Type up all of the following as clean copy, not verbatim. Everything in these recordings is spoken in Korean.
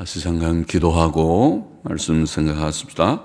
다시 잠깐 기도하고 말씀 생각하십시다.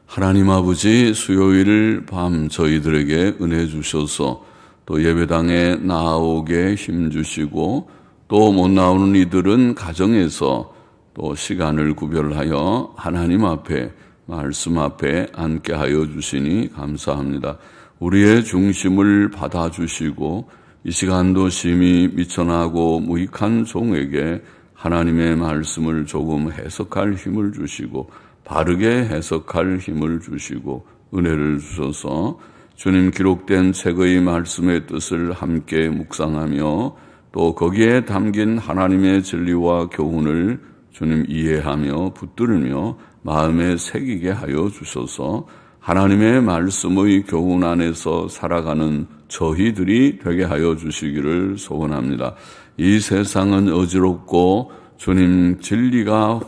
하나님 아버지, 수요일 밤 저희들에게 은혜 주셔서 또 예배당에 나오게 힘 주시고 또 못 나오는 이들은 가정에서 또 시간을 구별하여 하나님 앞에 말씀 앞에 앉게 하여 주시니 감사합니다. 우리의 중심을 받아주시고 이 시간도 심히 미천하고 무익한 종에게 하나님의 말씀을 조금 해석할 힘을 주시고 바르게 해석할 힘을 주시고 은혜를 주셔서 주님 기록된 책의 말씀의 뜻을 함께 묵상하며 또 거기에 담긴 하나님의 진리와 교훈을 주님 이해하며 붙들며 마음에 새기게 하여 주셔서 하나님의 말씀의 교훈 안에서 살아가는 저희들이 되게 하여 주시기를 소원합니다. 이 세상은 어지럽고 주님 진리가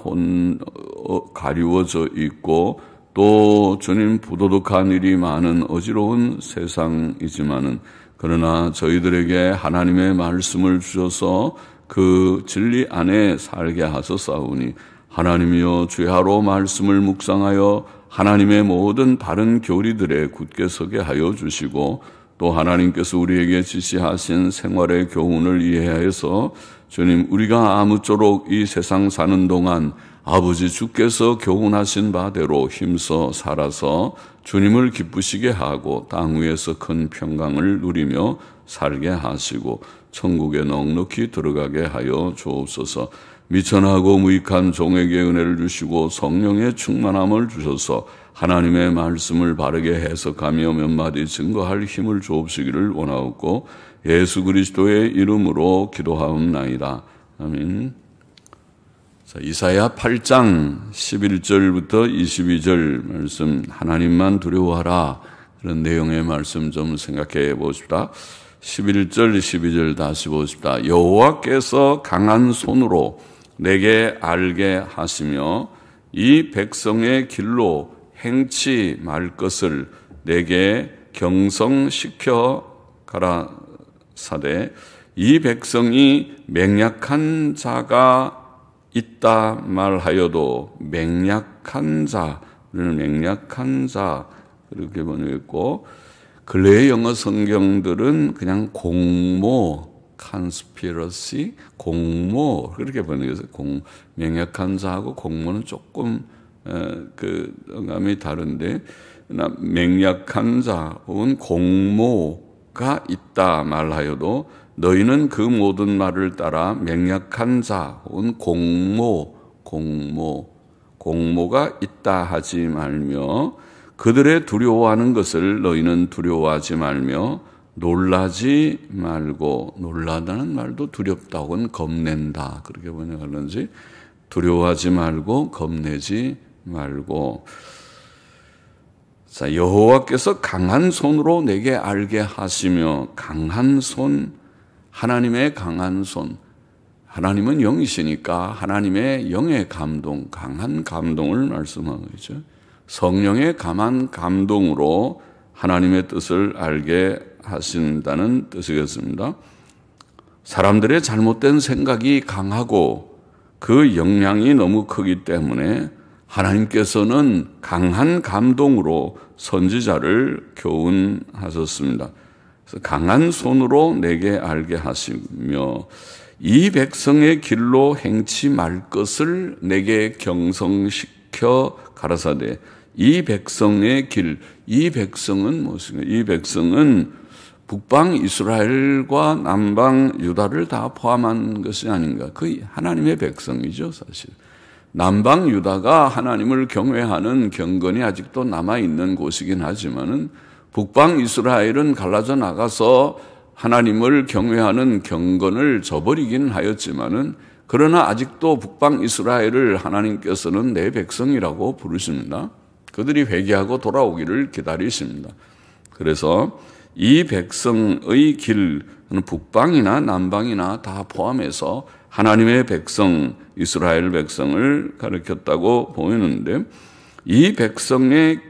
가리워져 있고 또 주님 부도덕한 일이 많은 어지러운 세상이지만은 그러나 저희들에게 하나님의 말씀을 주셔서 그 진리 안에 살게 하소서오니 하나님이여 주야로 말씀을 묵상하여 하나님의 모든 다른 교리들에 굳게 서게 하여 주시고 또 하나님께서 우리에게 지시하신 생활의 교훈을 이해해서 주님 우리가 아무쪼록 이 세상 사는 동안 아버지 주께서 교훈하신 바대로 힘써 살아서 주님을 기쁘시게 하고 땅 위에서 큰 평강을 누리며 살게 하시고 천국에 넉넉히 들어가게 하여 주옵소서. 미천하고 무익한 종에게 은혜를 주시고 성령의 충만함을 주셔서 하나님의 말씀을 바르게 해석하며 몇 마디 증거할 힘을 주옵시기를 원하옵고 예수 그리스도의 이름으로 기도하옵나이다. 아멘. 자, 이사야 8장 11절부터 22절 말씀, 하나님만 두려워하라, 그런 내용의 말씀 좀 생각해 보십시다. 11절 12절 다시 보십시다. 여호와께서 강한 손으로 내게 알게 하시며 이 백성의 길로 행치 말 것을 내게 경성시켜 가라사대 이 백성이 맹약한 자가 있다 말하여도 맹약한 자, 우리는 맹약한 자 그렇게 번역했고 근래의 영어 성경들은 그냥 공모, conspiracy, 공모 그렇게 번역해서 맹약한 자하고 공모는 조금 그 음감이 다른데 맹약한 자 혹은 공모가 있다 말하여도 너희는 그 모든 말을 따라 맹약한 자 혹은 공모가 있다 하지 말며 그들의 두려워하는 것을 너희는 두려워하지 말며 놀라지 말고, 놀라다는 말도 두렵다 혹은 겁낸다 그렇게 번역하는지, 두려워하지 말고 겁내지 말고. 자, 여호와께서 강한 손으로 내게 알게 하시며, 강한 손, 하나님의 강한 손, 하나님은 영이시니까 하나님의 영의 감동, 강한 감동을 말씀하고 있죠. 성령의 강한 감동으로 하나님의 뜻을 알게 하신다는 뜻이겠습니다. 사람들의 잘못된 생각이 강하고 그 영향이 너무 크기 때문에 하나님께서는 강한 감동으로 선지자를 교훈하셨습니다. 그래서 강한 손으로 내게 알게 하시며 이 백성의 길로 행치 말 것을 내게 경성시켜 가라사대 이 백성의 길, 이 백성은 무엇인가? 이 백성은 북방 이스라엘과 남방 유다를 다 포함한 것이 아닌가. 그 하나님의 백성이죠, 사실. 남방 유다가 하나님을 경외하는 경건이 아직도 남아있는 곳이긴 하지만은 북방 이스라엘은 갈라져 나가서 하나님을 경외하는 경건을 저버리긴 하였지만은 그러나 아직도 북방 이스라엘을 하나님께서는 내 백성이라고 부르십니다. 그들이 회개하고 돌아오기를 기다리십니다. 그래서 이 백성의 길은 북방이나 남방이나 다 포함해서 하나님의 백성, 이스라엘 백성을 가리켰다고 보이는데 이 백성의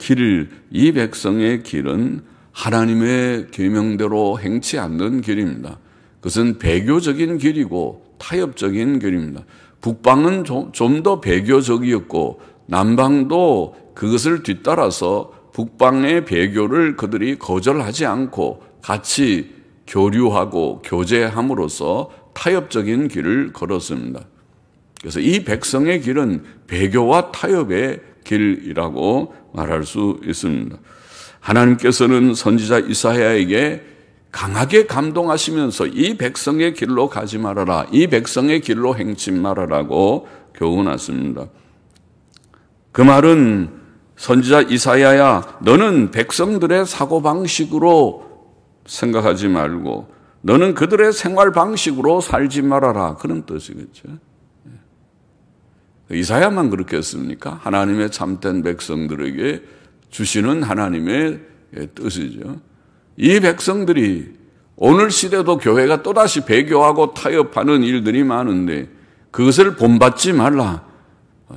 길은 하나님의 계명대로 행치 않는 길입니다. 그것은 배교적인 길이고 타협적인 길입니다. 북방은 좀 더 배교적이었고 남방도 그것을 뒤따라서 북방의 배교를 그들이 거절하지 않고 같이 교류하고 교제함으로써 타협적인 길을 걸었습니다. 그래서 이 백성의 길은 배교와 타협의 길이라고 말할 수 있습니다. 하나님께서는 선지자 이사야에게 강하게 감동하시면서 이 백성의 길로 가지 말아라, 이 백성의 길로 행치 말아라고 교훈하십니다. 그 말은 선지자 이사야야, 너는 백성들의 사고방식으로 생각하지 말고 너는 그들의 생활 방식으로 살지 말아라, 그런 뜻이겠죠. 이사야만 그렇게 했습니까? 하나님의 참된 백성들에게 주시는 하나님의 뜻이죠. 이 백성들이 오늘 시대도 교회가 또다시 배교하고 타협하는 일들이 많은데 그것을 본받지 말라.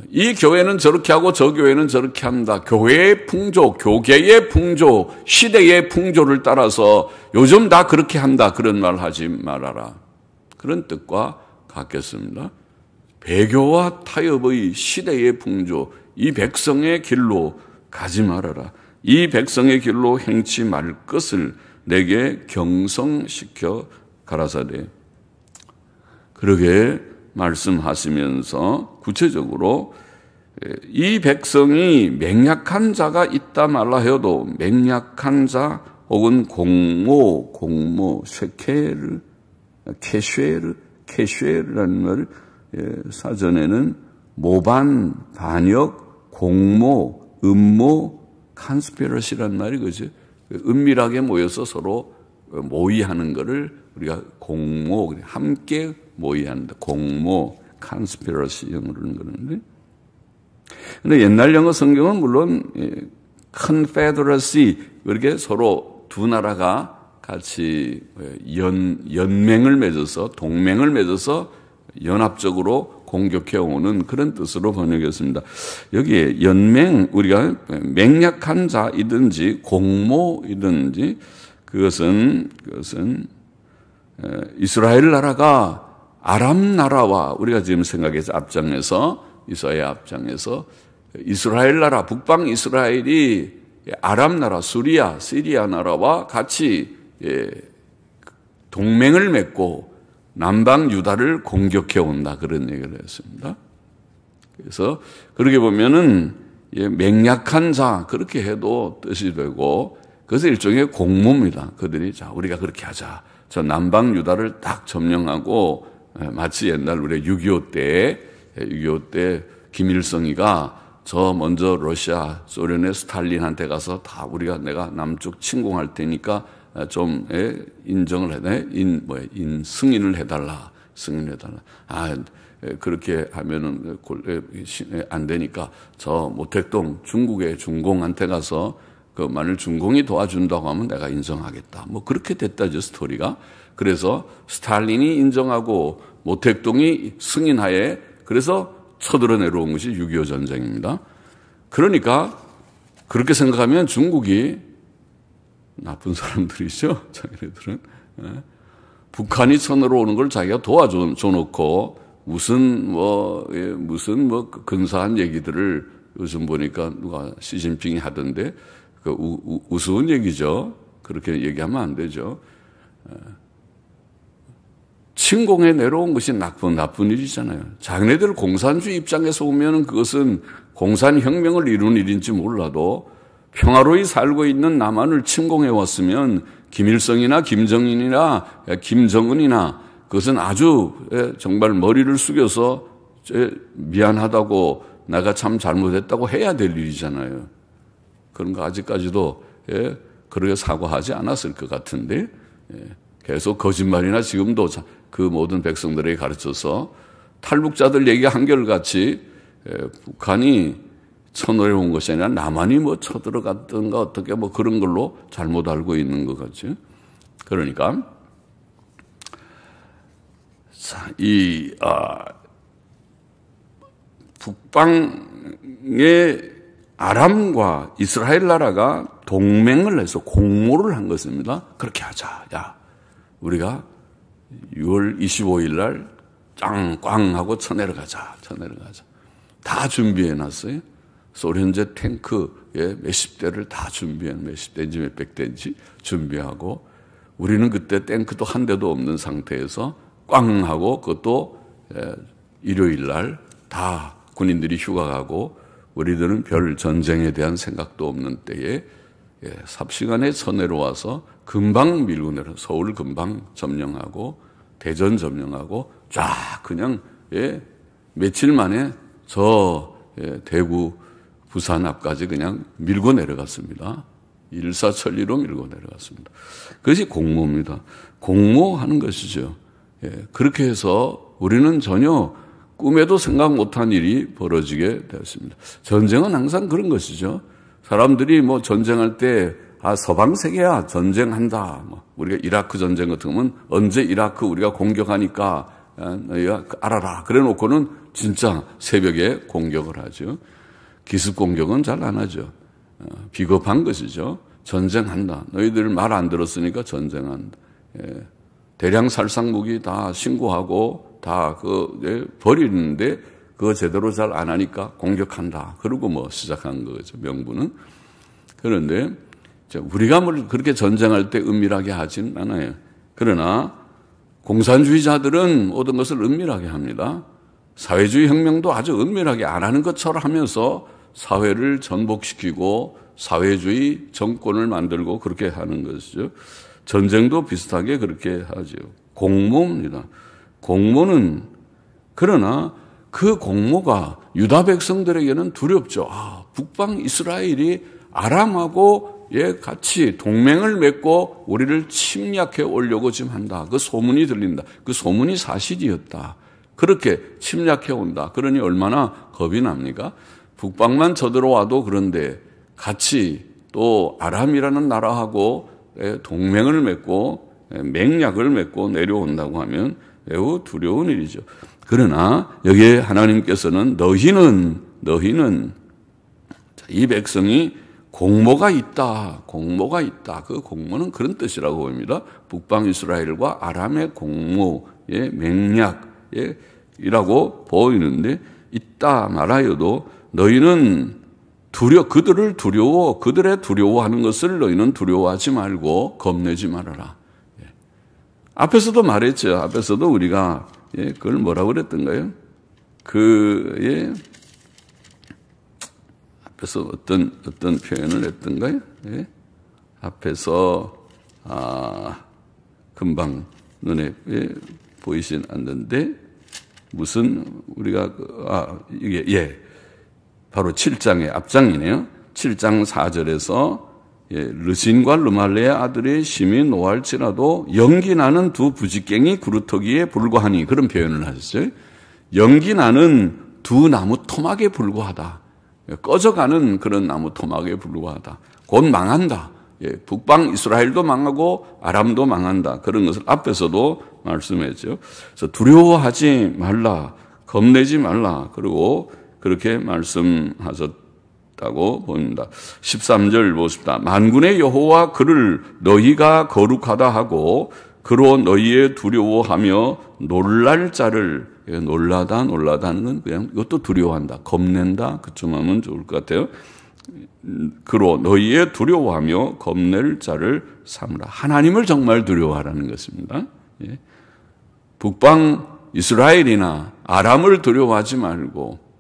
이 교회는 저렇게 하고 저 교회는 저렇게 한다. 교회의 풍조, 교계의 풍조, 시대의 풍조를 따라서 요즘 다 그렇게 한다, 그런 말 하지 말아라. 그런 뜻과 같겠습니다. 배교와 타협의 시대의 풍조, 이 백성의 길로 가지 말아라. 이 백성의 길로 행치 말 것을 내게 경성시켜 가라사대. 그러게 말씀하시면서 구체적으로 이 백성이 맹약한 자가 있다 말라 해도 맹약한 자 혹은 공모, 케쉐르라는 말, 사전에는 모반, 반역, 공모, 음모, 컨스피러시라는 말이 그죠. 은밀하게 모여서 서로 모의하는 것을 우리가 공모, 함께 모의한다. 공모, 컨스피러시 영어로는 그러는데. 근데 옛날 영어 성경은 물론 confederacy, 그렇게 서로 두 나라가 같이 연맹을 맺어서, 동맹을 맺어서 연합적으로 공격해오는 그런 뜻으로 번역했습니다. 여기에 연맹, 우리가 맹약한 자이든지 공모이든지 그것은 이스라엘 나라가 아람 나라와, 우리가 지금 생각해서 앞장에서, 이사야 앞장에서 이스라엘 나라, 북방 이스라엘이 아람 나라, 시리아 나라와 같이 동맹을 맺고 남방 유다를 공격해 온다, 그런 얘기를 했습니다. 그래서 그렇게 보면은 맹약한 자, 그렇게 해도 뜻이 되고, 그것은 일종의 공모입니다. 그들이 자, 우리가 그렇게 하자. 저 남방 유다를 딱 점령하고, 마치 옛날 우리 6.25 때 김일성이가 저 먼저 러시아, 소련의 스탈린한테 가서 다 내가 남쪽 침공할 테니까 좀 인정을 승인을 해달라. 그렇게 하면은 안 되니까 저 모택동 중국의 중공한테 가서 만일 중공이 도와준다고 하면 내가 인정하겠다. 그렇게 됐다죠, 스토리가. 그래서 스탈린이 인정하고 모택동이 승인하에, 그래서 쳐들어 내려온 것이 6.25 전쟁입니다. 그러니까 그렇게 생각하면 중국이 나쁜 사람들이죠, 자기네들은. 북한이 쳐들어오는 걸 자기가 도와줘 놓고 무슨 근사한 얘기들을 요즘 보니까 누가 시진핑이 하던데, 우스운 얘기죠. 그렇게 얘기하면 안 되죠. 침공에 내려온 것이 나쁜 일이잖아요. 자기네들 공산주의 입장에서 보면 그것은 공산혁명을 이룬 일인지 몰라도 평화로이 살고 있는 남한을 침공해 왔으면 김일성이나 김정은이나 그것은 아주 정말 머리를 숙여서 미안하다고, 내가 참 잘못했다고 해야 될 일이잖아요. 그런 거 아직까지도 그렇게 사과하지 않았을 것 같은데, 계속 거짓말이나 지금도 그 모든 백성들에게 가르쳐서 탈북자들 얘기 한결같이 북한이 쳐내려온 것이 아니라 남한이 쳐들어갔던가 어떻게 그런 걸로 잘못 알고 있는 것 같죠. 그러니까 북방의 아람과 이스라엘 나라가 동맹을 해서 공모를 한 것입니다. 그렇게 하자. 야, 우리가 6월 25일 날 꽝 하고 쳐내려가자. 다 준비해놨어요. 소련제 탱크에 몇십 대를 다 몇십 대인지 몇백 대인지 준비하고, 우리는 그때 탱크도 한 대도 없는 상태에서 꽝 하고, 그것도 일요일 날 다 군인들이 휴가 가고, 우리들은 별 전쟁에 대한 생각도 없는 때에 삽시간에 쳐내려와서 금방 밀고 내려, 서울 금방 점령하고 대전 점령하고 쫙 그냥 며칠 만에 저 대구 부산 앞까지 그냥 밀고 내려갔습니다. 일사천리로 밀고 내려갔습니다. 그것이 공모입니다. 공모하는 것이죠. 그렇게 해서 우리는 전혀 꿈에도 생각 못한 일이 벌어지게 되었습니다. 전쟁은 항상 그런 것이죠. 사람들이 뭐 전쟁할 때 서방 세계야 전쟁한다. 우리가 이라크 전쟁 같은 거면 언제 이라크 우리가 공격하니까 너희가 알아라. 그래 놓고는 진짜 새벽에 공격을 하죠. 기습 공격은 잘 안 하죠. 비겁한 것이죠. 전쟁한다. 너희들 말 안 들었으니까 전쟁한다. 대량 살상 무기 다 신고하고 다 버리는데 그거 제대로 잘 안 하니까 공격한다. 그러고 뭐 시작한 거죠. 명분은. 그런데 우리가 뭘 그렇게 전쟁할 때 은밀하게 하진 않아요. 그러나 공산주의자들은 모든 것을 은밀하게 합니다. 사회주의 혁명도 아주 은밀하게 안 하는 것처럼 하면서 사회를 전복시키고 사회주의 정권을 만들고 그렇게 하는 것이죠. 전쟁도 비슷하게 그렇게 하죠. 공모입니다. 공모는, 그러나 그 공모가 유다 백성들에게는 두렵죠. 북방 이스라엘이 아람하고 같이 동맹을 맺고 우리를 침략해 오려고 지금 한다. 그 소문이 들린다. 그 소문이 사실이었다. 그렇게 침략해 온다. 그러니 얼마나 겁이 납니까? 북방만 쳐들어와도 그런데 같이 또 아람이라는 나라하고 동맹을 맺고 맹약을 맺고 내려온다고 하면 매우 두려운 일이죠. 그러나 여기에 하나님께서는 너희는 이 백성이 공모가 있다. 그 공모는 그런 뜻이라고 보입니다. 북방 이스라엘과 아람의 공모의 맹약이라고 보이는데, 있다 말하여도 너희는 그들의 두려워하는 것을 너희는 두려워하지 말고 겁내지 말아라. 앞에서도 말했죠. 앞에서도 우리가 그걸 뭐라고 그랬던가요? 앞에서 어떤 표현을 했던가요? 앞에서 금방 눈에 보이진 않는데 무슨 우리가 이게 바로 7장의 앞장이네요. 7장 4절에서 르신과 르말레의 아들의 심히 노할지라도 연기 나는 두 부지깽이 그루터기에 불과하니, 그런 표현을 하셨어요. 연기 나는 두 나무 토막에 불과하다. 꺼져가는 그런 나무 토막에 불과하다. 곧 망한다. 북방 이스라엘도 망하고 아람도 망한다. 그런 것을 앞에서도 말씀했죠. 그래서 두려워하지 말라, 겁내지 말라. 그리고 그렇게 말씀하셨다고 봅니다. 13절 보십시다. 만군의 여호와 그를 너희가 거룩하다 하고 그로 너희의 두려워하며 놀랄 자를, 놀라다는 건 그냥 이것도 두려워한다, 겁낸다, 그쯤 하면 좋을 것 같아요. 그로 너희의 두려워하며 겁낼 자를 삼으라. 하나님을 정말 두려워하라는 것입니다. 북방 이스라엘이나 아람을 두려워하지 말고,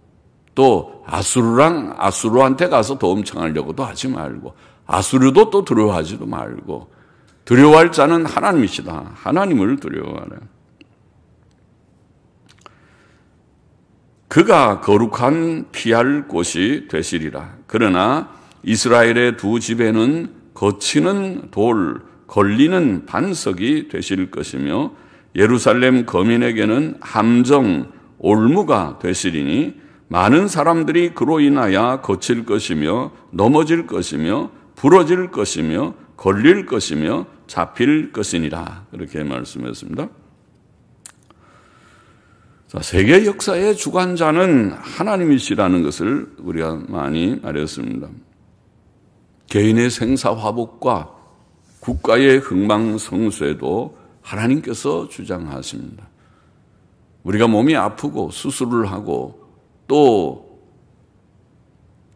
또 아수르한테 가서 도움 청하려고도 하지 말고, 아수르도 또 두려워하지도 말고, 두려워할 자는 하나님이시다. 하나님을 두려워하라. 그가 거룩한 피할 곳이 되시리라. 그러나 이스라엘의 두 집에는 거치는 돌, 걸리는 반석이 되실 것이며 예루살렘 거민에게는 함정, 올무가 되시리니 많은 사람들이 그로 인하여 거칠 것이며 넘어질 것이며 부러질 것이며 걸릴 것이며 잡힐 것이니라. 그렇게 말씀했습니다. 자, 세계 역사의 주관자는 하나님이시라는 것을 우리가 많이 말했습니다. 개인의 생사화복과 국가의 흥망성쇠도 하나님께서 주장하십니다. 우리가 몸이 아프고 수술을 하고 또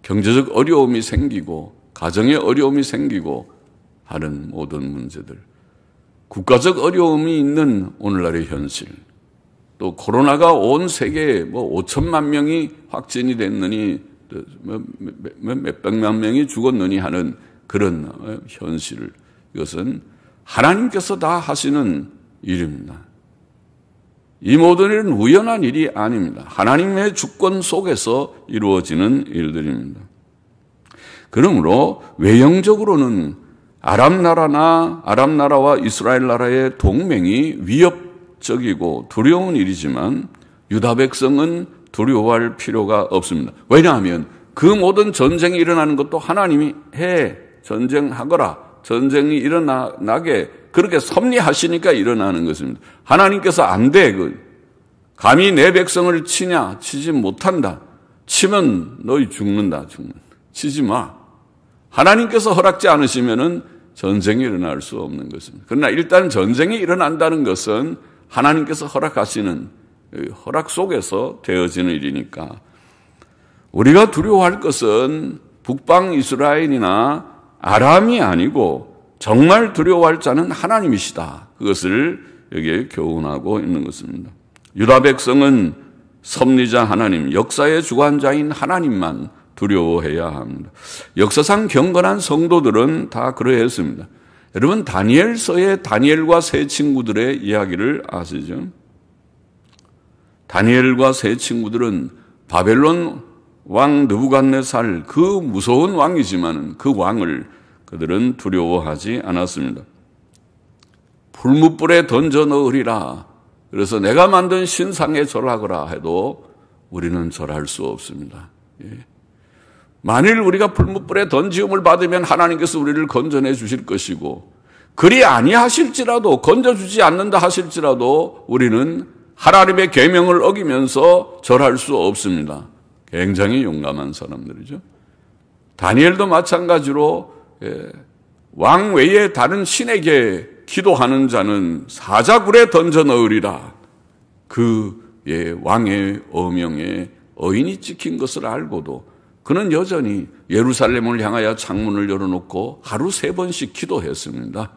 경제적 어려움이 생기고 가정의 어려움이 생기고 하는 모든 문제들, 국가적 어려움이 있는 오늘날의 현실, 또 코로나가 온 세계에 5천만 명이 확진이 됐느니 몇백만 명이 죽었느니 하는 그런 현실, 이것은 하나님께서 다 하시는 일입니다. 이 모든 일은 우연한 일이 아닙니다. 하나님의 주권 속에서 이루어지는 일들입니다. 그러므로 외형적으로는 아람 나라와 이스라엘 나라의 동맹이 위협적이고 두려운 일이지만 유다 백성은 두려워할 필요가 없습니다. 왜냐하면 그 모든 전쟁이 일어나는 것도 하나님이 전쟁하거라, 전쟁이 일어나게 그렇게 섭리하시니까 일어나는 것입니다. 하나님께서 안 돼, 감히 내 백성을 치냐? 치지 못한다. 치면 너희 죽는다. 치지 마. 하나님께서 허락지 않으시면은 전쟁이 일어날 수 없는 것입니다. 그러나 일단 전쟁이 일어난다는 것은 하나님께서 허락하시는 허락 속에서 되어지는 일이니까 우리가 두려워할 것은 북방 이스라엘이나 아람이 아니고 정말 두려워할 자는 하나님이시다. 그것을 여기에 교훈하고 있는 것입니다. 유다 백성은 섭리자 하나님, 역사의 주관자인 하나님만 두려워해야 합니다. 역사상 경건한 성도들은 다 그러했습니다. 여러분, 다니엘서의 다니엘과 세 친구들의 이야기를 아시죠? 다니엘과 세 친구들은 바벨론 왕 느부갓네살, 그 무서운 왕이지만 그 왕을 그들은 두려워하지 않았습니다. 풀무불에 던져 넣으리라. 그래서 내가 만든 신상에 절하거라 해도 우리는 절할 수 없습니다. 만일 우리가 풀무불에 던지움을 받으면 하나님께서 우리를 건져내 주실 것이고, 그리 아니하실지라도, 건져주지 않는다 하실지라도 우리는 하나님의 계명을 어기면서 절할 수 없습니다. 굉장히 용감한 사람들이죠. 다니엘도 마찬가지로 왕 외에 다른 신에게 기도하는 자는 사자굴에 던져 넣으리라. 왕의 어명에 어인이 찍힌 것을 알고도 그는 여전히 예루살렘을 향하여 창문을 열어놓고 하루 3번씩 기도했습니다.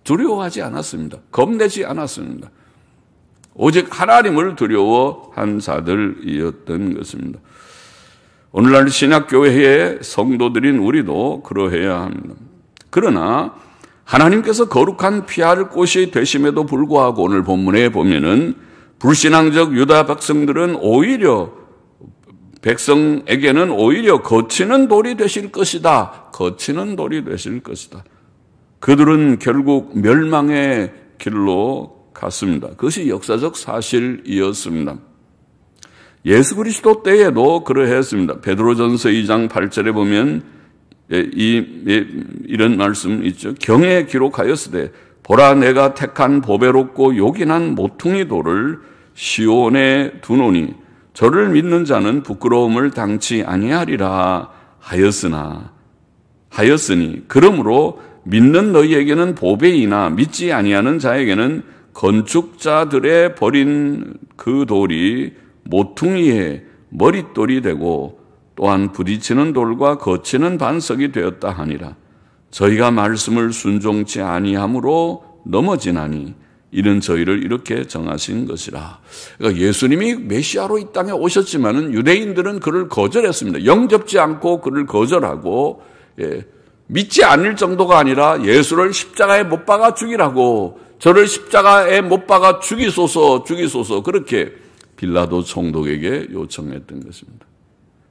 두려워하지 않았습니다. 겁내지 않았습니다. 오직 하나님을 두려워한 자들이었던 것입니다. 오늘날 신약교회의 성도들인 우리도 그러해야 합니다. 그러나 하나님께서 거룩한 피할 곳이 되심에도 불구하고 오늘 본문에 보면은 불신앙적 유다 백성들은 백성에게는 오히려 거치는 돌이 되실 것이다. 거치는 돌이 되실 것이다. 그들은 결국 멸망의 길로 갔습니다. 그것이 역사적 사실이었습니다. 예수 그리스도 때에도 그러했습니다. 베드로전서 2장 8절에 보면 이런 말씀 있죠. 경에 기록하였으되 보라 내가 택한 보배롭고 요긴한 모퉁이 돌을 시온에 두노니 저를 믿는 자는 부끄러움을 당치 아니하리라 하였으니 그러므로 믿는 너희에게는 보배이나 믿지 아니하는 자에게는 건축자들의 버린 그 돌이 모퉁이의 머릿돌이 되고 또한 부딪히는 돌과 거치는 반석이 되었다 하니라. 저희가 말씀을 순종치 아니함으로 넘어지나니 이는 저희를 이렇게 정하신 것이라. 그러니까 예수님이 메시아로 이 땅에 오셨지만은 유대인들은 그를 거절했습니다. 영접지 않고 그를 거절하고 믿지 않을 정도가 아니라 예수를 십자가에 못 박아 죽이라고, 저를 십자가에 못 박아 죽이소서 그렇게 빌라도 총독에게 요청했던 것입니다.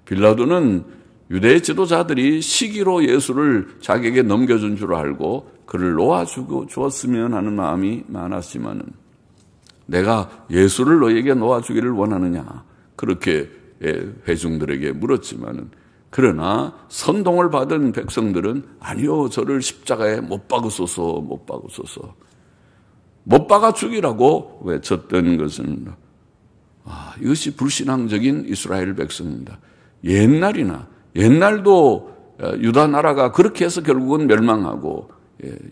빌라도는 유대 지도자들이 시기로 예수를 자기에게 넘겨준 줄 알고 그를 놓아주고 주었으면 하는 마음이 많았지만은 내가 예수를 너에게 놓아주기를 원하느냐 그렇게 회중들에게 물었지만은 그러나 선동을 받은 백성들은 아니요 저를 십자가에 못 박으소서 못 박아 죽이라고 외쳤던 것입니다. 이것이 불신앙적인 이스라엘 백성입니다. 옛날도 유다 나라가 그렇게 해서 결국은 멸망하고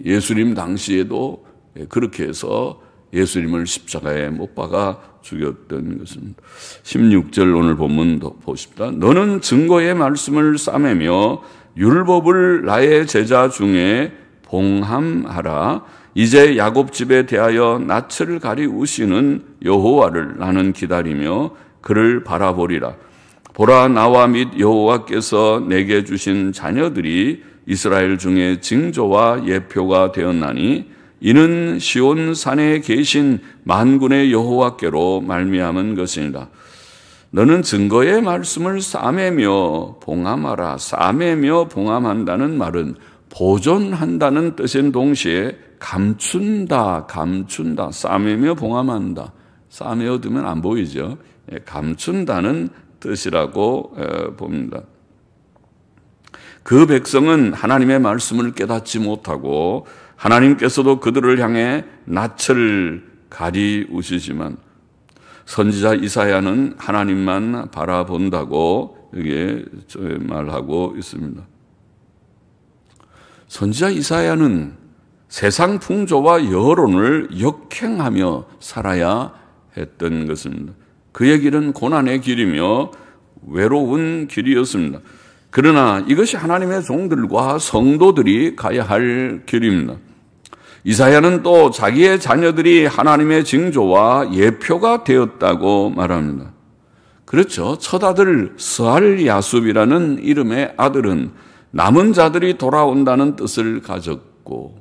예수님 당시에도 그렇게 해서 예수님을 십자가에 못 박아 죽였던 것입니다. 16절 오늘 본문도 보십시다. 너는 증거의 말씀을 싸매며 율법을 나의 제자 중에 봉함하라. 이제 야곱 집에 대하여 낯을 가리우시는 여호와를 나는 기다리며 그를 바라보리라. 보라, 나와 및 여호와께서 내게 주신 자녀들이 이스라엘 중에 징조와 예표가 되었나니 이는 시온 산에 계신 만군의 여호와께로 말미암은 것이니라. 너는 증거의 말씀을 싸매며 봉함하라. 싸매며 봉함한다는 말은 보존한다는 뜻인 동시에 감춘다, 싸매며 봉함한다. 싸매어두면 안 보이죠. 감춘다는 뜻이라고 봅니다. 그 백성은 하나님의 말씀을 깨닫지 못하고 하나님께서도 그들을 향해 낯을 가리우시지만 선지자 이사야는 하나님만 바라본다고 여기에 말하고 있습니다. 선지자 이사야는 세상 풍조와 여론을 역행하며 살아야 했던 것입니다. 그의 길은 고난의 길이며 외로운 길이었습니다. 그러나 이것이 하나님의 종들과 성도들이 가야 할 길입니다. 이사야는 또 자기의 자녀들이 하나님의 징조와 예표가 되었다고 말합니다. 그렇죠. 첫 아들 스알 야숲이라는 이름의 아들은 남은 자들이 돌아온다는 뜻을 가졌고,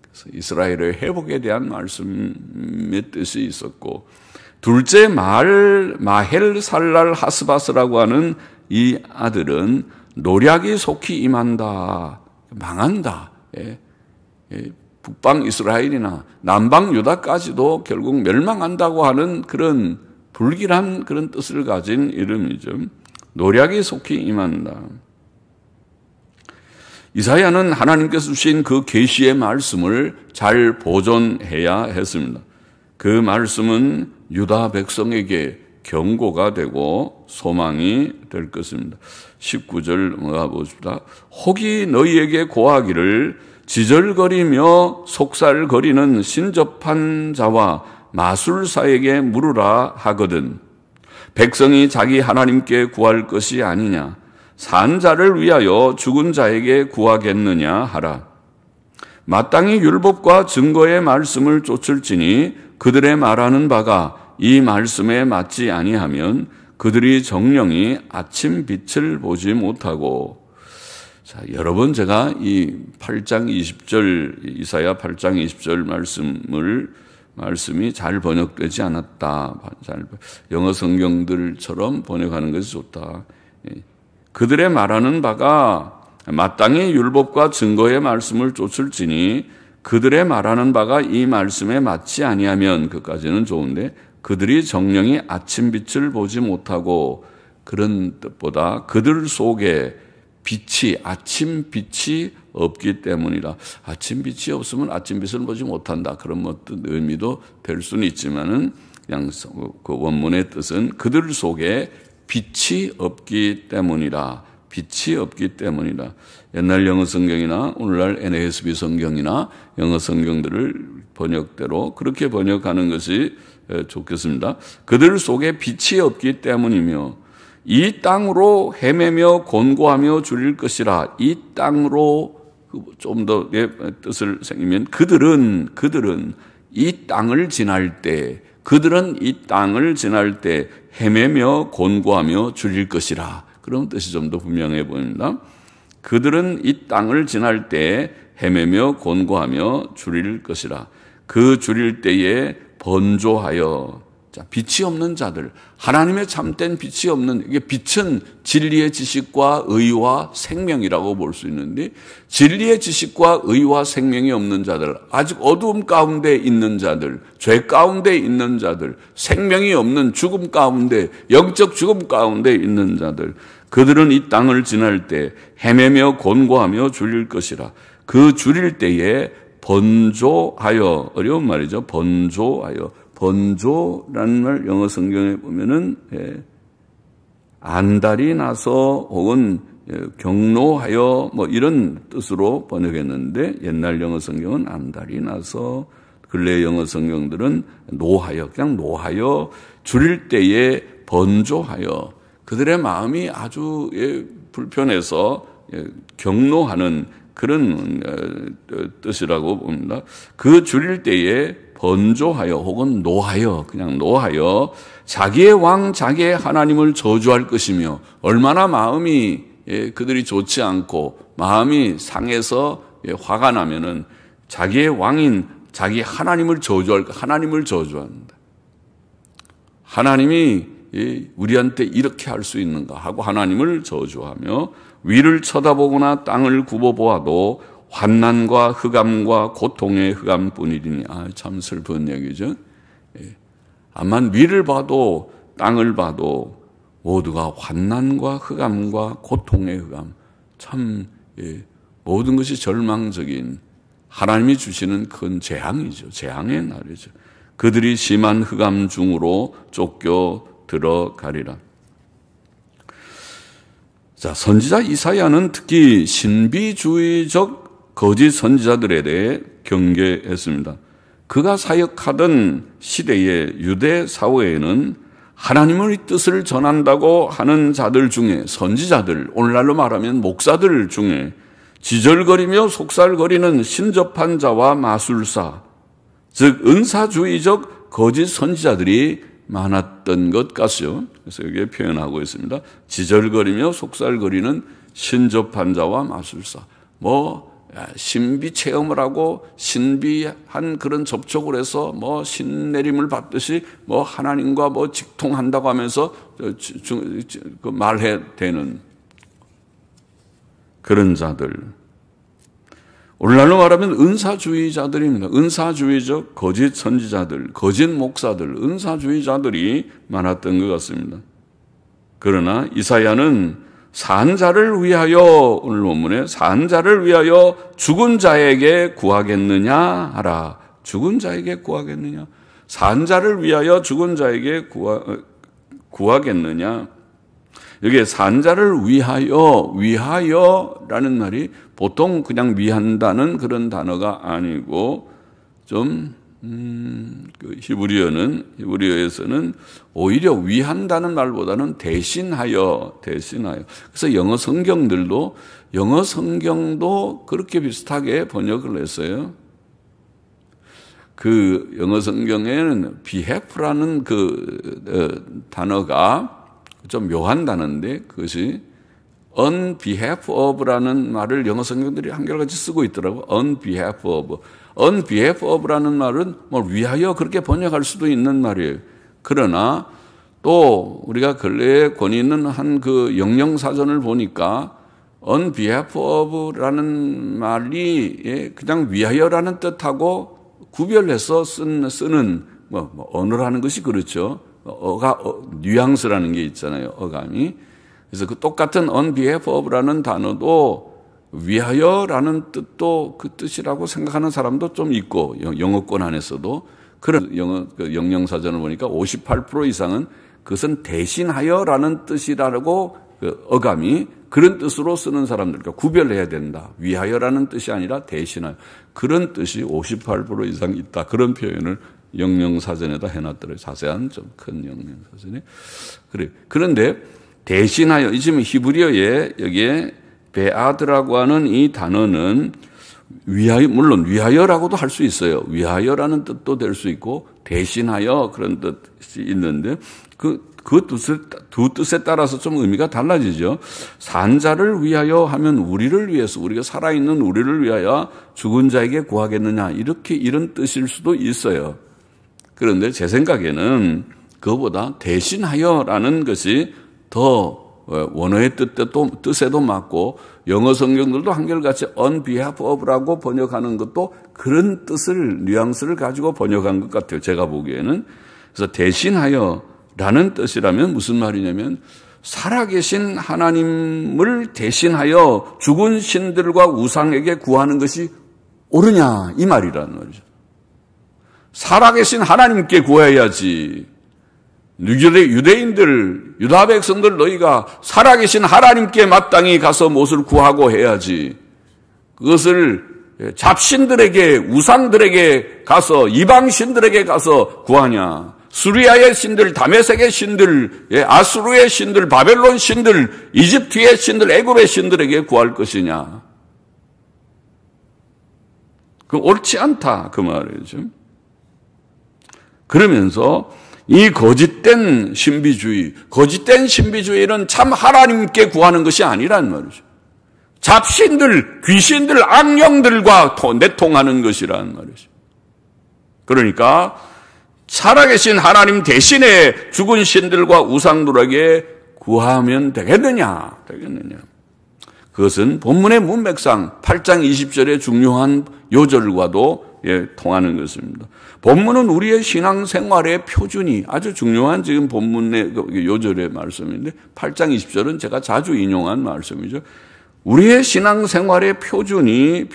그래서 이스라엘의 회복에 대한 말씀의 뜻이 있었고, 둘째 마헬살랄 하스바스라고 하는 이 아들은 노략이 속히 임한다, 망한다. 북방 이스라엘이나 남방 유다까지도 결국 멸망한다고 하는 그런 불길한 그런 뜻을 가진 이름이죠. 노략이 속히 임한다. 이사야는 하나님께서 주신 그 계시의 말씀을 잘 보존해야 했습니다. 그 말씀은 유다 백성에게 경고가 되고 소망이 될 것입니다. 19절 가보십시다. 혹이 너희에게 고하기를 지절거리며 속살거리는 신접한 자와 마술사에게 물으라 하거든. 백성이 자기 하나님께 구할 것이 아니냐. 산 자를 위하여 죽은 자에게 구하겠느냐 하라. 마땅히 율법과 증거의 말씀을 쫓을지니 그들의 말하는 바가 이 말씀에 맞지 아니하면 그들이 정령이 아침 빛을 보지 못하고. 자, 여러 번 제가 이 8장 20절 이사야 8장 20절 말씀이 잘 번역되지 않았다. 영어 성경들처럼 번역하는 것이 좋다. 그들의 말하는 바가 마땅히 율법과 증거의 말씀을 쫓을지니 그들의 말하는 바가 이 말씀에 맞지 아니하면, 그까지는 좋은데 그들이 정령이 아침빛을 보지 못하고, 그런 뜻보다 그들 속에 빛이, 아침빛이 없기 때문이라. 아침빛이 없으면 아침빛을 보지 못한다, 그런 의미도 될 수는 있지만은 그냥 그 원문의 뜻은 그들 속에 빛이 없기 때문이라. 빛이 없기 때문이라. 옛날 영어 성경이나 오늘날 NASB 성경이나 영어 성경들을 번역대로 그렇게 번역하는 것이 좋겠습니다. 그들 속에 빛이 없기 때문이며 이 땅으로 헤매며 곤고하며 줄일 것이라. 이 땅으로 좀 더 뜻을 생기면 그들은 이 땅을 지날 때, 그들은 이 땅을 지날 때 헤매며 곤고하며 줄일 것이라. 그런 뜻이 좀 더 분명해 보입니다. 그들은 이 땅을 지날 때 헤매며 곤고하며 줄일 것이라. 그 줄일 때에 번조하여. 자, 빛이 없는 자들, 하나님의 참된 빛이 없는, 이게 빛은 진리의 지식과 의와 생명이라고 볼 수 있는데, 진리의 지식과 의와 생명이 없는 자들, 아직 어두움 가운데 있는 자들, 죄 가운데 있는 자들, 생명이 없는 죽음 가운데, 영적 죽음 가운데 있는 자들, 그들은 이 땅을 지날 때 헤매며 곤고하며 줄일 것이라. 그 줄일 때에 번조하여, 어려운 말이죠. 번조라는 말 영어 성경에 보면은 안달이 나서 혹은 경노하여 뭐 이런 뜻으로 번역했는데, 옛날 영어 성경은 안달이 나서 근래 영어 성경들은 노하여, 그냥 노하여, 줄일 때에 번조하여, 그들의 마음이 아주 불편해서 경노하는 그런 뜻이라고 봅니다. 그 줄일 때에 번조하여 혹은 노하여, 그냥 노하여 자기의 왕, 자기의 하나님을 저주할 것이며, 얼마나 마음이 그들이 좋지 않고 마음이 상해서 화가 나면은 자기의 왕인 자기 하나님을 저주합니다. 하나님이 우리한테 이렇게 할 수 있는가 하고 하나님을 저주하며, 위를 쳐다보거나 땅을 굽어보아도 환난과 흑암과 고통의 흑암뿐이리니. 참 슬픈 얘기죠. 암만 위를 봐도 땅을 봐도 모두가 환난과 흑암과 고통의 흑암, 참 모든 것이 절망적인 하나님이 주시는 큰 재앙이죠. 재앙의 날이죠. 그들이 심한 흑암 중으로 쫓겨 들어가리라. 자, 선지자 이사야는 특히 신비주의적 거짓 선지자들에 대해 경계했습니다. 그가 사역하던 시대의 유대 사회에는 하나님의 뜻을 전한다고 하는 자들 중에, 선지자들, 오늘날로 말하면 목사들 중에 지절거리며 속살거리는 신접한 자와 마술사, 즉 은사주의적 거짓 선지자들이 많았던 것 같아요. 그래서 여기에 표현하고 있습니다. 지절거리며 속살거리는 신접한 자와 마술사. 신비 체험을 하고 신비한 그런 접촉을 해서 신내림을 받듯이 하나님과 직통한다고 하면서 말해대는 그런 자들. 오늘날로 말하면 은사주의자들입니다. 은사주의적 거짓 선지자들, 거짓 목사들, 은사주의자들이 많았던 것 같습니다. 그러나 이사야는 산자를 위하여, 오늘 본문에 산자를 위하여 죽은 자에게 구하겠느냐 하라. 죽은 자에게 구하겠느냐? 산자를 위하여 죽은 자에게 구하겠느냐? 여기에 산자를 위하여라는 말이 보통 그냥 위한다는 그런 단어가 아니고 히브리어에서는 오히려 위한다는 말보다는 대신하여. 그래서 영어 성경도 그렇게 비슷하게 번역을 했어요. 그 영어 성경에는 behalf라는 단어가 좀 묘한 단어인데, 그것이 on behalf of라는 말을 영어 성경들이 한결같이 쓰고 있더라고요. on behalf of. on behalf of라는 말은 위하여 그렇게 번역할 수도 있는 말이에요. 그러나 또 우리가 근래에 권위 있는 한 그 영영사전을 보니까 on behalf of라는 말이 그냥 위하여라는 뜻하고 구별해서 쓰는 언어라는 것이 그렇죠. 뉘앙스라는 게 있잖아요. 어감이. 그래서 그 똑같은 on behalf of라는 단어도 위하여라는 뜻도 그 뜻이라고 생각하는 사람도 좀 있고, 영어권 안에서도. 그런 영영사전을 보니까 58% 이상은 그것은 대신하여라는 뜻이라고 어감이 그런 뜻으로 쓰는 사람들, 그러니까 구별해야 된다. 위하여라는 뜻이 아니라 대신하여. 그런 뜻이 58% 이상 있다. 그런 표현을 영영사전에다 해놨더라고요. 자세한 좀 큰 영영사전에. 그래. 그런데 대신하여, 지금 히브리어에 여기에 베아드라고 하는 이 단어는 위하여, 물론 위하여라고도 할 수 있어요. 위하여라는 뜻도 될 수 있고 대신하여 그런 뜻이 있는데 두 뜻에 따라서 좀 의미가 달라지죠. 산자를 위하여 하면 우리를 위해서, 우리가 살아있는 우리를 위하여 죽은 자에게 구하겠느냐, 이런 뜻일 수도 있어요. 그런데 제 생각에는 그거보다 대신하여라는 것이 더 원어의 뜻에도 맞고, 영어 성경들도 한결같이 on behalf of라고 번역하는 것도 그런 뜻을, 뉘앙스를 가지고 번역한 것 같아요. 제가 보기에는. 그래서 대신하여라는 뜻이라면 무슨 말이냐면, 살아계신 하나님을 대신하여 죽은 신들과 우상에게 구하는 것이 옳으냐, 이 말이라는 말이죠. 살아계신 하나님께 구해야지. 유대인들, 유다 백성들, 너희가 살아계신 하나님께 마땅히 가서 무엇을 구하고 해야지. 그것을 잡신들에게, 우상들에게 가서, 이방신들에게 가서 구하냐? 수리아의 신들, 다메섹의 신들, 아수르의 신들, 바벨론 신들, 이집트의 신들, 애굽의 신들에게 구할 것이냐? 그 옳지 않다 그 말이죠. 그러면서 이 거짓된 신비주의는 참 하나님께 구하는 것이 아니란 말이죠. 잡신들, 귀신들, 악령들과 내통하는 것이란 말이죠. 그러니까 살아계신 하나님 대신에 죽은 신들과 우상들에게 구하면 되겠느냐? 그것은 본문의 문맥상 8장 20절의 중요한 요절과도 통하는 것입니다. 본문은 우리의 신앙생활의 표준이 아주 중요한 지금 본문의 요절의 말씀인데 8장 20절은 제가 자주 인용한 말씀이죠. 우리의 신앙생활의 표준이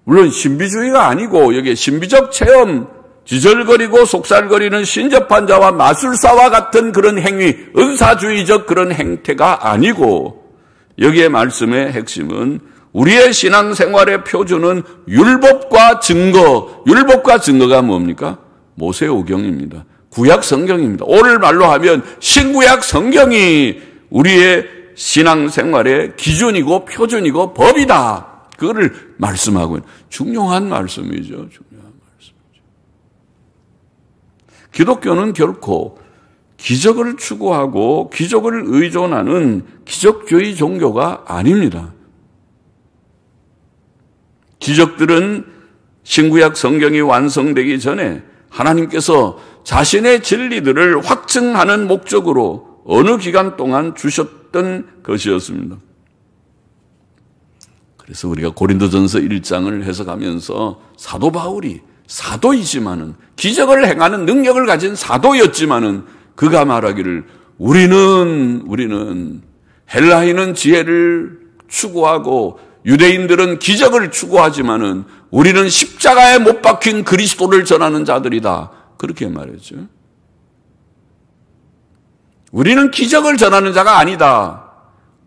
물론 신비주의가 아니고 여기 신비적 체험, 지절거리고 속살거리는 신접한 자와 마술사와 같은 그런 행위, 은사주의적 그런 행태가 아니고 여기에 말씀의 핵심은 우리의 신앙생활의 표준은 율법과 증거가 뭡니까? 모세오경입니다. 구약 성경입니다. 오늘 말로 하면 신구약 성경이 우리의 신앙생활의 기준이고 표준이고 법이다. 그거를 말씀하고 있는 중요한 말씀이죠. 기독교는 결코 기적을 추구하고 기적을 의존하는 기적주의 종교가 아닙니다. 기적들은 신구약 성경이 완성되기 전에 하나님께서 자신의 진리들을 확증하는 목적으로 어느 기간 동안 주셨던 것이었습니다. 그래서 우리가 고린도전서 1장을 해석하면서 사도 바울이 사도이지만은 기적을 행하는 능력을 가진 사도였지만은 그가 말하기를 우리는 헬라인은 지혜를 추구하고 유대인들은 기적을 추구하지만은 우리는 십자가에 못 박힌 그리스도를 전하는 자들이다. 그렇게 말했죠. 우리는 기적을 전하는 자가 아니다.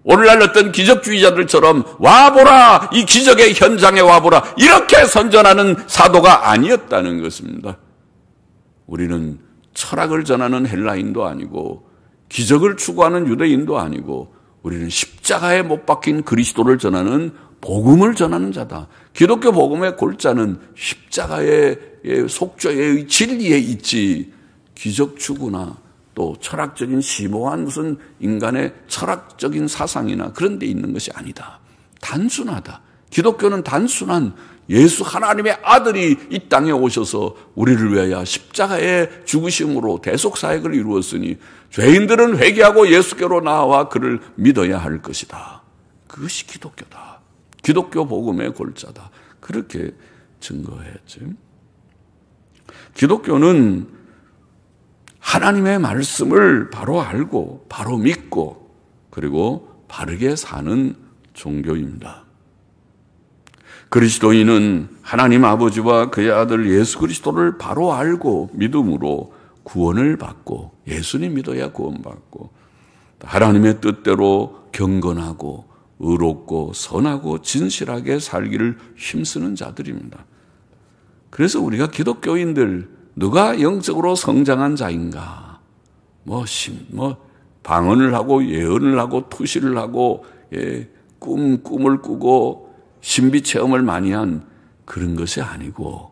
오늘날 어떤 기적주의자들처럼 와보라, 이 기적의 현장에 와보라, 이렇게 선전하는 사도가 아니었다는 것입니다. 우리는 철학을 전하는 헬라인도 아니고 기적을 추구하는 유대인도 아니고 우리는 십자가에 못 박힌 그리스도를 전하는 복음을 전하는 자다. 기독교 복음의 골자는 십자가의 속죄의 진리에 있지 기적 추구나 또 철학적인 심오한 무슨 인간의 철학적인 사상이나 그런 데 있는 것이 아니다. 단순하다. 기독교는 단순한 예수 하나님의 아들이 이 땅에 오셔서 우리를 위하여 십자가의 죽으심으로 대속사역을 이루었으니 죄인들은 회개하고 예수께로 나와 그를 믿어야 할 것이다. 그것이 기독교다. 기독교 복음의 골자다. 그렇게 증거했지. 기독교는 하나님의 말씀을 바로 알고 바로 믿고 그리고 바르게 사는 종교입니다. 그리스도인은 하나님 아버지와 그의 아들 예수 그리스도를 바로 알고 믿음으로 구원을 받고 예수님 믿어야 구원받고 하나님의 뜻대로 경건하고 의롭고 선하고 진실하게 살기를 힘쓰는 자들입니다. 그래서 우리가 기독교인들 누가 영적으로 성장한 자인가? 방언을 하고 예언을 하고 투시를 하고 꿈을 꾸고 신비 체험을 많이 한 그런 것이 아니고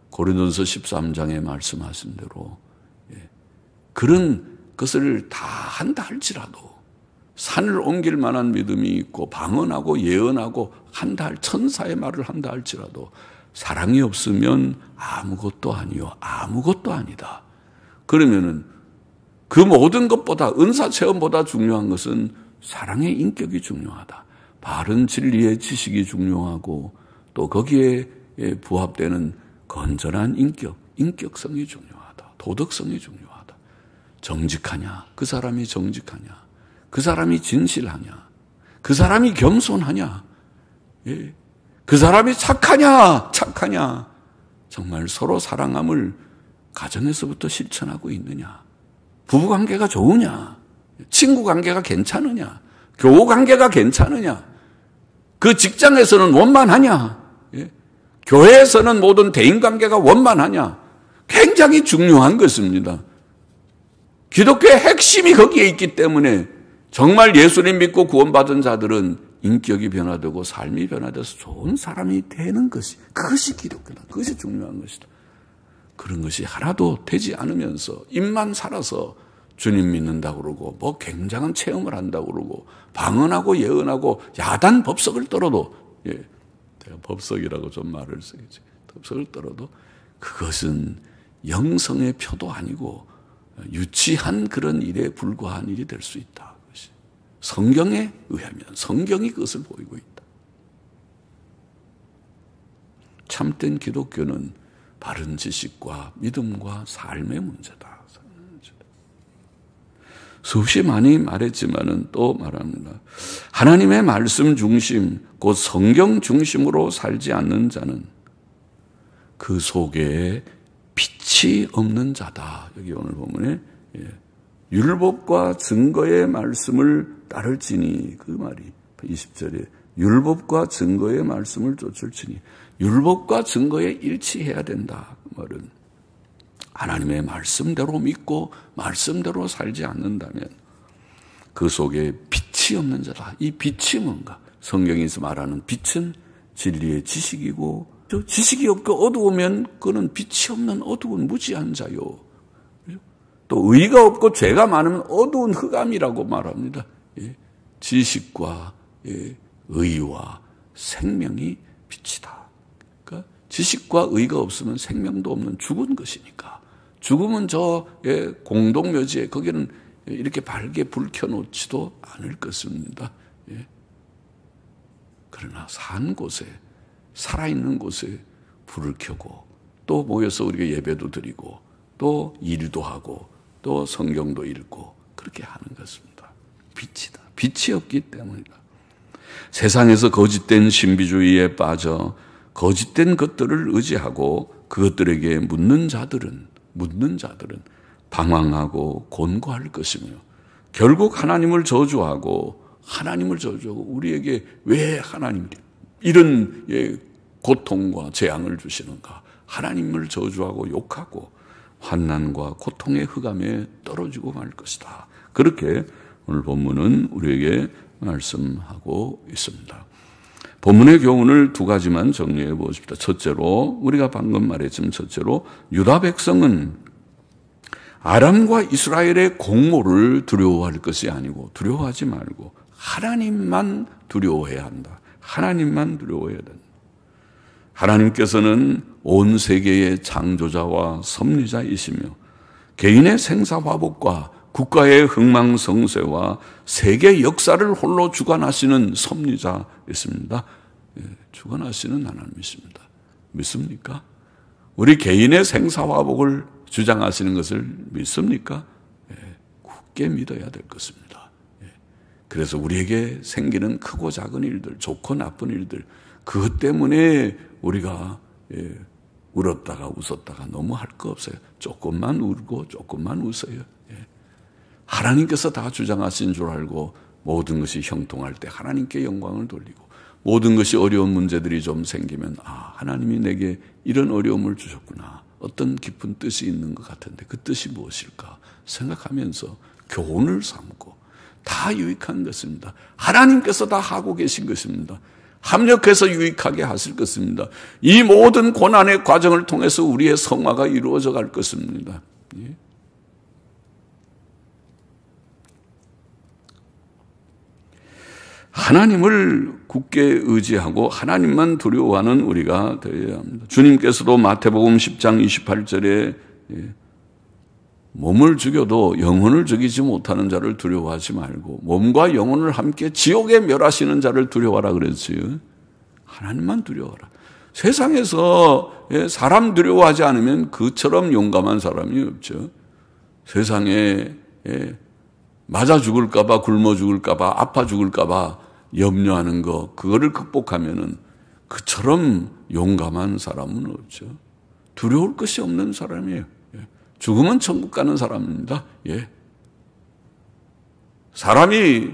고린도전서 13장에 말씀하신 대로 그런 것을 다 한다 할지라도 산을 옮길 만한 믿음이 있고 방언하고 예언하고 한다 할 천사의 말을 한다 할지라도 사랑이 없으면 아무것도 아니요 아무것도 아니다. 그러면은 그 모든 것보다 은사 체험보다 중요한 것은 사랑의 인격이 중요하다. 바른 진리의 지식이 중요하고 또 거기에 부합되는 건전한 인격성이 중요하다. 도덕성이 중요하다. 정직하냐? 그 사람이 정직하냐? 그 사람이 진실하냐? 그 사람이 겸손하냐? 그 사람이 착하냐? 정말 서로 사랑함을 가정에서부터 실천하고 있느냐? 부부관계가 좋으냐? 친구관계가 괜찮으냐? 교우관계가 괜찮으냐? 그 직장에서는 원만하냐? 예? 교회에서는 모든 대인관계가 원만하냐? 굉장히 중요한 것입니다. 기독교의 핵심이 거기에 있기 때문에 정말 예수님 믿고 구원받은 자들은 인격이 변화되고 삶이 변화돼서 좋은 사람이 되는 것이, 그것이 기독교다. 그것이 중요한 것이다. 그런 것이 하나도 되지 않으면서 입만 살아서 주님 믿는다고 그러고 뭐 굉장한 체험을 한다고 그러고 방언하고 예언하고 야단 법석을 떨어도, 예, 제가 법석이라고 좀 말을 쓰겠지. 법석을 떨어도 그것은 영성의 표도 아니고 유치한 그런 일에 불과한 일이 될 수 있다. 성경에 의하면 성경이 그것을 보이고 있다. 참된 기독교는 바른 지식과 믿음과 삶의 문제다. 수없이 많이 말했지만은 또 말합니다. 하나님의 말씀 중심, 곧 성경 중심으로 살지 않는 자는 그 속에 빛이 없는 자다. 여기 오늘 본문에 율법과 증거의 말씀을 따를지니, 그 말이 20절에 율법과 증거의 말씀을 쫓을지니, 율법과 증거에 일치해야 된다. 그 말은 하나님의 말씀대로 믿고 말씀대로 살지 않는다면 그 속에 빛이 없는 자다. 이 빛이 뭔가? 성경에서 말하는 빛은 진리의 지식이고, 지식이 없고 어두우면 그는 빛이 없는 어두운 무지한 자요. 또 의가 없고 죄가 많으면 어두운 흑암이라고 말합니다. 예. 지식과 의와 생명이 빛이다. 그러니까 지식과 의가 없으면 생명도 없는 죽은 것이니까, 죽으면 저 공동묘지에 거기는 이렇게 밝게 불 켜놓지도 않을 것입니다. 예. 그러나 산 곳에, 살아있는 곳에 불을 켜고 또 모여서 우리가 예배도 드리고 또 일도 하고 또 성경도 읽고 그렇게 하는 것입니다. 빛이다. 빛이 없기 때문이다. 세상에서 거짓된 신비주의에 빠져 거짓된 것들을 의지하고 그것들에게 묻는 자들은 방황하고 곤고할 것이며 결국 하나님을 저주하고 우리에게 왜 하나님 이런 고통과 재앙을 주시는가? 하나님을 저주하고 욕하고 환난과 고통의 흑암에 떨어지고 말 것이다. 그렇게 오늘 본문은 우리에게 말씀하고 있습니다. 본문의 교훈을 두 가지만 정리해 보십시다. 첫째로, 우리가 방금 말했지만 첫째로, 유다 백성은 아람과 이스라엘의 공모를 두려워할 것이 아니고, 두려워하지 말고 하나님만 두려워해야 한다. 하나님만 두려워해야 된다. 하나님께서는 온 세계의 창조자와 섭리자이시며 개인의 생사화복과 국가의 흥망성쇠와 세계 역사를 홀로 주관하시는 섭리자이십니다. 주관하시는 하나님이십니다. 믿습니까? 우리 개인의 생사화복을 주장하시는 것을 믿습니까? 굳게 믿어야 될 것입니다. 그래서 우리에게 생기는 크고 작은 일들, 좋고 나쁜 일들, 그것 때문에 우리가 울었다가 웃었다가 너무 할 거 없어요. 조금만 울고 조금만 웃어요. 하나님께서 다 주장하신 줄 알고 모든 것이 형통할 때 하나님께 영광을 돌리고, 모든 것이 어려운 문제들이 좀 생기면 하나님이 내게 이런 어려움을 주셨구나, 어떤 깊은 뜻이 있는 것 같은데 그 뜻이 무엇일까 생각하면서 교훈을 삼고, 다 유익한 것입니다. 하나님께서 다 하고 계신 것입니다. 합력해서 유익하게 하실 것입니다. 이 모든 고난의 과정을 통해서 우리의 성화가 이루어져 갈 것입니다. 하나님을 굳게 의지하고 하나님만 두려워하는 우리가 되어야 합니다. 주님께서도 마태복음 10장 28절에 몸을 죽여도 영혼을 죽이지 못하는 자를 두려워하지 말고 몸과 영혼을 함께 지옥에 멸하시는 자를 두려워하라 그랬어요. 하나님만 두려워하라. 세상에서 사람 두려워하지 않으면 그처럼 용감한 사람이 없죠. 세상에 맞아 죽을까 봐, 굶어 죽을까 봐, 아파 죽을까 봐 염려하는 거, 그거를 극복하면은 그처럼 용감한 사람은 없죠. 두려울 것이 없는 사람이에요. 죽으면 천국 가는 사람입니다. 사람이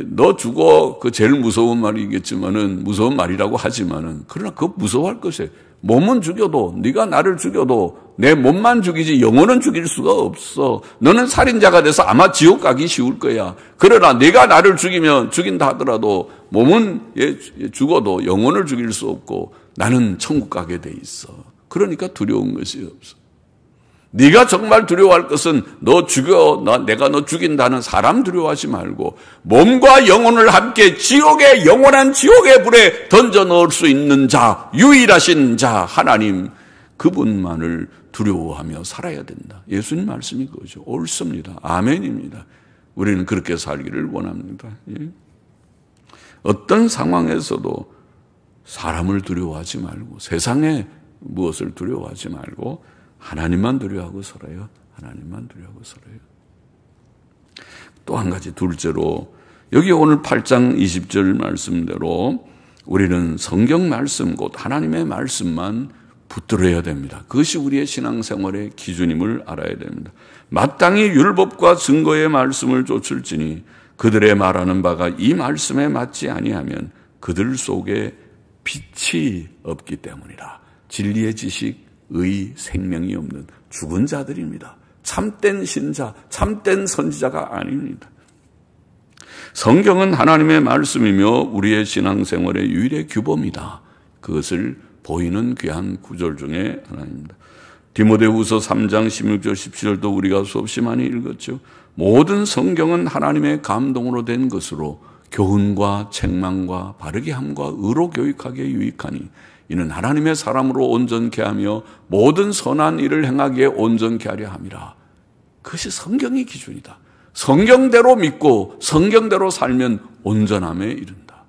너 죽어, 그 제일 무서운 말이겠지만은, 무서운 말이라고 하지만은, 그러나 그거 무서워할 것이에요. 몸은 죽여도, 네가 나를 죽여도 내 몸만 죽이지 영혼은 죽일 수가 없어. 너는 살인자가 돼서 아마 지옥 가기 쉬울 거야. 그러나 네가 나를 죽인다 하더라도 몸은 죽어도 영혼을 죽일 수 없고 나는 천국 가게 돼 있어. 그러니까 두려운 것이 없어. 네가 정말 두려워할 것은 너 죽여, 내가 너 죽인다는 사람 두려워하지 말고 몸과 영혼을 함께 지옥의 영원한 지옥의 불에 던져 넣을 수 있는 자, 유일하신 자 하나님 그분만을 두려워하며 살아야 된다. 예수님 말씀이 그거죠. 옳습니다. 아멘입니다. 우리는 그렇게 살기를 원합니다. 어떤 상황에서도 사람을 두려워하지 말고 세상에 무엇을 두려워하지 말고 하나님만 두려워하고 살아요. 하나님만 두려워하고 살아요. 또 한 가지 둘째로 여기 오늘 8장 20절 말씀대로 우리는 성경 말씀 곧 하나님의 말씀만 붙들어야 됩니다. 그것이 우리의 신앙생활의 기준임을 알아야 됩니다. 마땅히 율법과 증거의 말씀을 좇을지니 그들의 말하는 바가 이 말씀에 맞지 아니하면 그들 속에 빛이 없기 때문이라. 진리의 지식 의 생명이 없는 죽은 자들입니다. 참된 신자, 참된 선지자가 아닙니다. 성경은 하나님의 말씀이며 우리의 신앙생활의 유일의 규범이다. 그것을 보이는 귀한 구절 중에 하나입니다. 디모데후서 3장 16절 17절도 우리가 수없이 많이 읽었죠. 모든 성경은 하나님의 감동으로 된 것으로 교훈과 책망과 바르게 함과 의로 교육하기에 유익하니 이는 하나님의 사람으로 온전케 하며 모든 선한 일을 행하기에 온전케 하려 함이라. 그것이 성경의 기준이다. 성경대로 믿고 성경대로 살면 온전함에 이른다.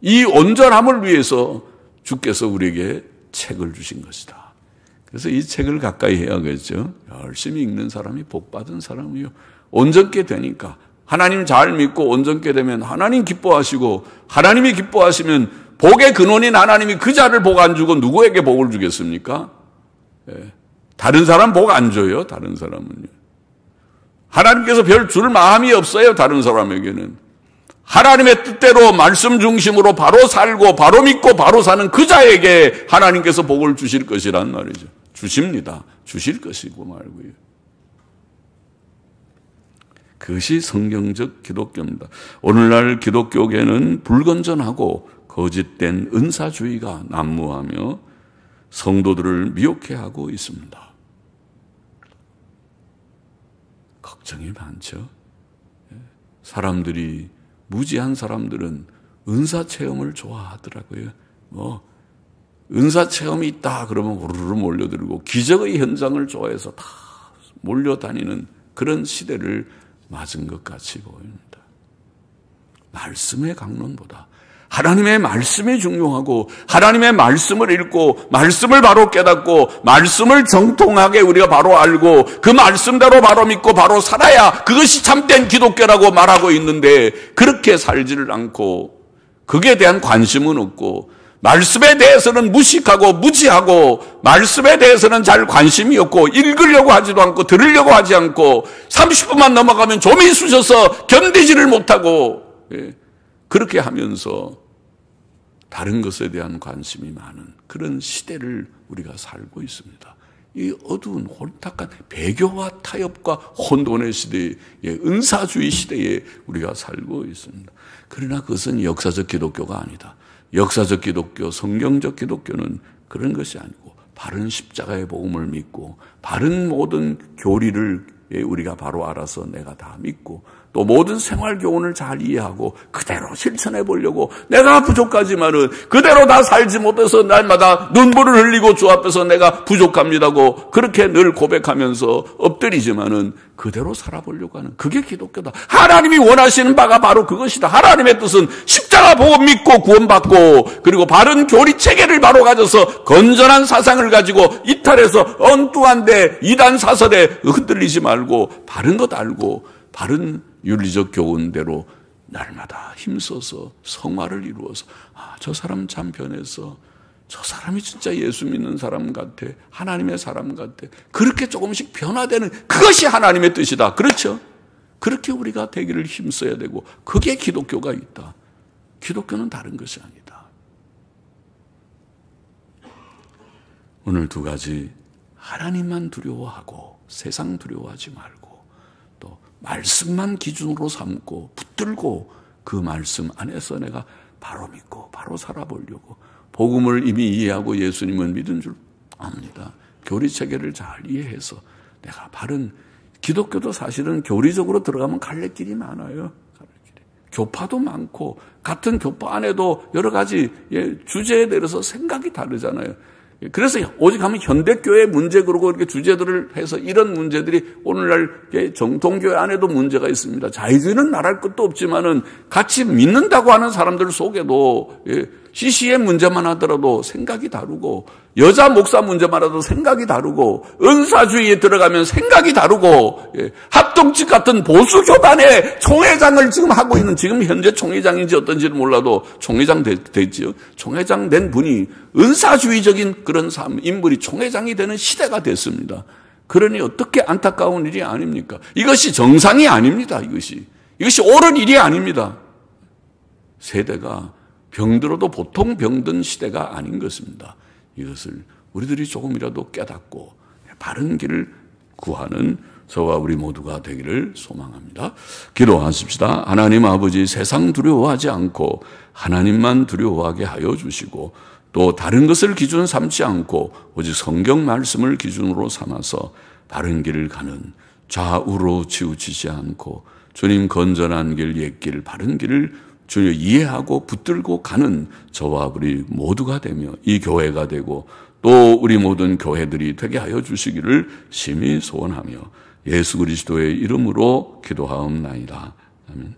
이 온전함을 위해서 주께서 우리에게 책을 주신 것이다. 그래서 이 책을 가까이 해야겠죠. 열심히 읽는 사람이 복받은 사람이요. 온전케 되니까 하나님 잘 믿고 온전케 되면 하나님 기뻐하시고 하나님이 기뻐하시면 복의 근원인 하나님이 그 자를 복 안 주고 누구에게 복을 주겠습니까? 다른 사람 복 안 줘요. 다른 사람은요. 하나님께서 별 줄 마음이 없어요. 다른 사람에게는. 하나님의 뜻대로 말씀 중심으로 바로 살고 바로 믿고 바로 사는 그 자에게 하나님께서 복을 주실 것이란 말이죠. 주십니다. 주실 것이고 말고요. 그것이 성경적 기독교입니다. 오늘날 기독교계는 불건전하고 거짓된 은사주의가 난무하며 성도들을 미혹해 하고 있습니다. 걱정이 많죠. 사람들이 무지한 사람들은 은사 체험을 좋아하더라고요. 은사 체험이 있다 그러면 우르르 몰려들고 기적의 현장을 좋아해서 다 몰려다니는 그런 시대를 맞은 것 같이 보입니다. 말씀의 강론보다 하나님의 말씀이 중요하고 하나님의 말씀을 읽고 말씀을 바로 깨닫고 말씀을 정통하게 우리가 바로 알고 그 말씀대로 바로 믿고 바로 살아야 그것이 참된 기독교라고 말하고 있는데 그렇게 살지를 않고 그게 대한 관심은 없고 말씀에 대해서는 무식하고 무지하고 말씀에 대해서는 잘 관심이 없고 읽으려고 하지도 않고 들으려고 하지 않고 30분만 넘어가면 좀이 쑤셔서 견디지를 못하고 그렇게 하면서 다른 것에 대한 관심이 많은 그런 시대를 우리가 살고 있습니다. 이 어두운 혼탁한 배교와 타협과 혼돈의 시대에 은사주의 시대에 우리가 살고 있습니다. 그러나 그것은 역사적 기독교가 아니다. 역사적 기독교, 성경적 기독교는 그런 것이 아니고 바른 십자가의 복음을 믿고 바른 모든 교리를 우리가 바로 알아서 내가 다 믿고 또 모든 생활 교훈을 잘 이해하고 그대로 실천해 보려고 내가 부족하지만은 그대로 다 살지 못해서 날마다 눈물을 흘리고 주 앞에서 내가 부족합니다고 그렇게 늘 고백하면서 엎드리지만은 그대로 살아보려고 하는 그게 기독교다. 하나님이 원하시는 바가 바로 그것이다. 하나님의 뜻은 십자가 복음 믿고 구원받고 그리고 바른 교리 체계를 바로 가져서 건전한 사상을 가지고 이탈해서 엉뚱한데 이단 사설에 흔들리지 말고 바른 것 알고 바른 윤리적 교훈대로 날마다 힘써서 성화를 이루어서 저 사람 참 변했어. 저 사람이 진짜 예수 믿는 사람 같아. 하나님의 사람 같아. 그렇게 조금씩 변화되는 그것이 하나님의 뜻이다. 그렇죠? 그렇게 우리가 되기를 힘써야 되고, 그게 기독교가 있다. 기독교는 다른 것이 아니다. 오늘 두 가지, 하나님만 두려워하고 세상 두려워하지 말고, 또 말씀만 기준으로 삼고 붙들고 그 말씀 안에서 내가 바로 믿고 바로 살아보려고, 복음을 이미 이해하고 예수님을 믿은 줄 압니다. 교리체계를 잘 이해해서 내가 바른, 기독교도 사실은 교리적으로 들어가면 갈래길이 많아요. 교파도 많고 같은 교파 안에도 여러 가지 주제에 대해서 생각이 다르잖아요. 그래서 오직 하면 현대교회 문제 그러고 이렇게 주제들을 해서 이런 문제들이 오늘날 정통교회 안에도 문제가 있습니다. 자유주의는 말할 것도 없지만은 같이 믿는다고 하는 사람들 속에도 CC의 문제만 하더라도 생각이 다르고, 여자 목사 문제만 하더라도 생각이 다르고, 은사주의에 들어가면 생각이 다르고, 합동측 같은 보수 교단의 총회장을 지금 하고 있는, 지금 현재 총회장인지 어떤지는 몰라도 총회장 됐지요. 총회장 된 분이 은사주의적인 그런 인물이 총회장이 되는 시대가 됐습니다. 그러니 어떻게 안타까운 일이 아닙니까? 이것이 정상이 아닙니다. 이것이 옳은 일이 아닙니다. 세대가 병들어도 보통 병든 시대가 아닌 것입니다. 이것을 우리들이 조금이라도 깨닫고 바른 길을 구하는 저와 우리 모두가 되기를 소망합니다. 기도하십시다. 하나님 아버지, 세상 두려워하지 않고 하나님만 두려워하게 하여 주시고, 또 다른 것을 기준 삼지 않고 오직 성경 말씀을 기준으로 삼아서 바른 길을 가는, 좌우로 치우치지 않고 주님 건전한 길, 옛길, 바른 길을 주님 이해하고 붙들고 가는 저와 우리 모두가 되며 이 교회가 되고 또 우리 모든 교회들이 되게 하여 주시기를 심히 소원하며 예수 그리스도의 이름으로 기도하옵나이다. 아멘.